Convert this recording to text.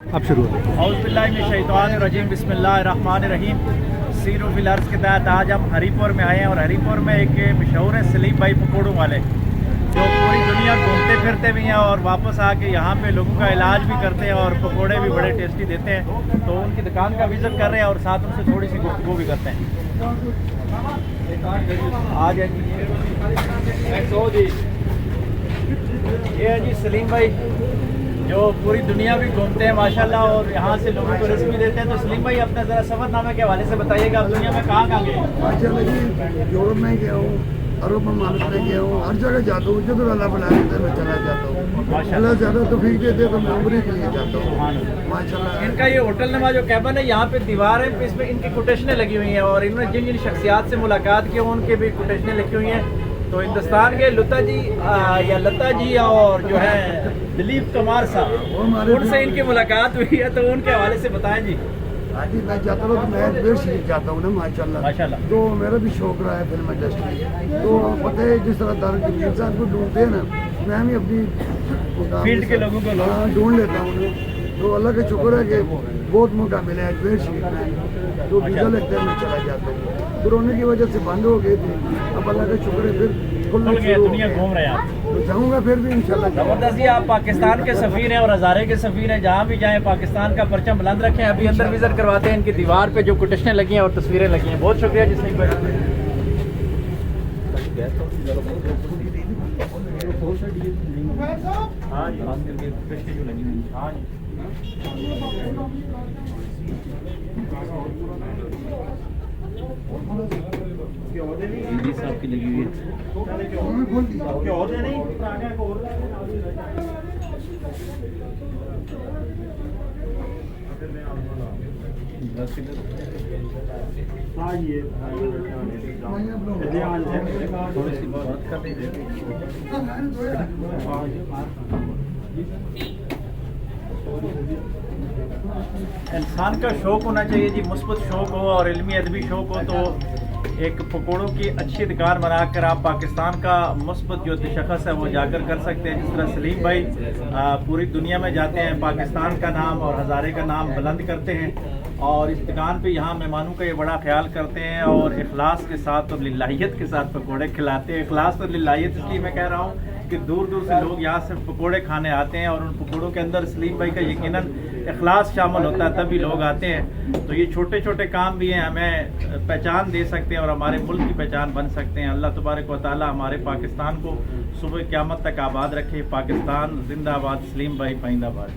अब शुरू औज़ुबिल्लाहिमिनश्शैतानिर्रजीम बिस्मिल्लाहिर्रहमानिर्रहीम। सीरो फिल अर्ज़ के तहत आज हम हरीपुर में आए हैं और हरीपुर में एक मशहूर है सलीम भाई पकौड़ों वाले, जो पूरी दुनिया घूमते फिरते भी हैं और वापस आके यहाँ पे लोगों का इलाज भी करते हैं और पकौड़े भी बड़े टेस्टी देते हैं। तो उनकी दुकान का विज़िट कर रहे हैं और साथ उनसे थोड़ी सी गुफ्तगू भी करते हैं। आ जाए ये है जी सलीम भाई, जो पूरी दुनिया भी घूमते हैं माशाल्लाह और यहाँ से लोगों को रिस्क भी देते हैं। तो सलीम भाई अपना ज़रा सफ़रनामे के हवाले से बताइएगा, आप दुनिया में कहाँ गए? माशाल्लाह जी, यूरोप में गया हूँ, अरब ममालिक में गया हूँ, हर जगह जाता हूँ। जब अल्लाह बुला लेता है मैं चला जाता हूँ। अल्लाह ज़्यादा तौफीक देते हैं तो मैं उम्र के लिए जाता हूँ माशाल्लाह। इनका ये होटल नमा जो कैबिन है, यहाँ पे दीवार है, इसमें इनकी कोटेशनें लगी हुई हैं और इन्होंने जिन जिन शख्सियात से मुलाकात की उनके भी कोटेशनें लिखी हुई हैं। तो हिंदुस्तान के लता जी या लता जी और जो है दिलीप कुमार साहब, उनसे इनकी मुलाकात हुई है, तो उनके हवाले से बताएं जी। हाँ जी, मैं जाता हूँ तो मैं अजमेर शरीफ जाता हूँ ना माशाल्लाह। तो मेरा भी शौक रहा है फिल्म इंडस्ट्री। तो पता है जिस तरह दारुल जमील साहब को ढूंढते हैं ना, मैं भी अपनी फील्ड के लोगों को ढूंढ लेता हूँ। तो अल्लाह का शुक्र है कि बहुत मौका मिला है अजमेर शरीफ में। तो वीज़ा लगता है मैं चला जाता हूँ। कोरोना की वजह से बंद हो गए थे, अब अल्लाह का शुक्र है फिर खुल गए, दुनिया घूम रहे हैं आप। तो जाऊँगा फिर भी इंशाल्लाह। ज़बरदस्त जी, आप पाकिस्तान के सफ़ीर हैं और हज़ारे के सफ़ीर हैं। जहाँ भी जाएँ पाकिस्तान का परचम बुलंद रखें। अभी अंदर विज़िट करवाते हैं, इनकी दीवार पे जो कोटेशनें लगी हैं और तस्वीरें लगी हैं। बहुत शुक्रिया जिसने हाँ जी, खास करके कोटेशनें जो लगी हुई। हाँ जी, हिंदी साहब की लगी हुई है। थोड़ी सी बात कर लीजिए। इंसान का शौक़ होना चाहिए जी, मुस्बत शौक़ हो और इल्मी अदबी शौक़ हो तो एक पकौड़ों की अच्छी दुकान बनाकर आप पाकिस्तान का मुस्बत जो शख़स है वो जाकर कर सकते हैं। जिस तरह सलीम भाई पूरी दुनिया में जाते हैं, पाकिस्तान का नाम और हज़ारे का नाम बुलंद करते हैं और इस दुकान पे यहाँ मेहमानों का ये बड़ा ख्याल करते हैं और इखलास के साथ और लिल्लाहियत के साथ पकौड़े खिलाते हैं। इखलास और लिल्लाहियत इसलिए मैं कह रहा हूँ कि दूर दूर से लोग यहाँ से पकौड़े खाने आते हैं और उन पकौड़ों के अंदर सलीम भाई का यकीनन इखलास शामिल होता है, तभी लोग आते हैं। तो ये छोटे छोटे काम भी हैं, हमें पहचान दे सकते हैं और हमारे मुल्क की पहचान बन सकते हैं। अल्लाह तबारक व तआला हमारे पाकिस्तान को सुबह क़यामत तक आबाद रखे। पाकिस्तान जिंदाबाद, सलीम भाई पाइंदाबाद।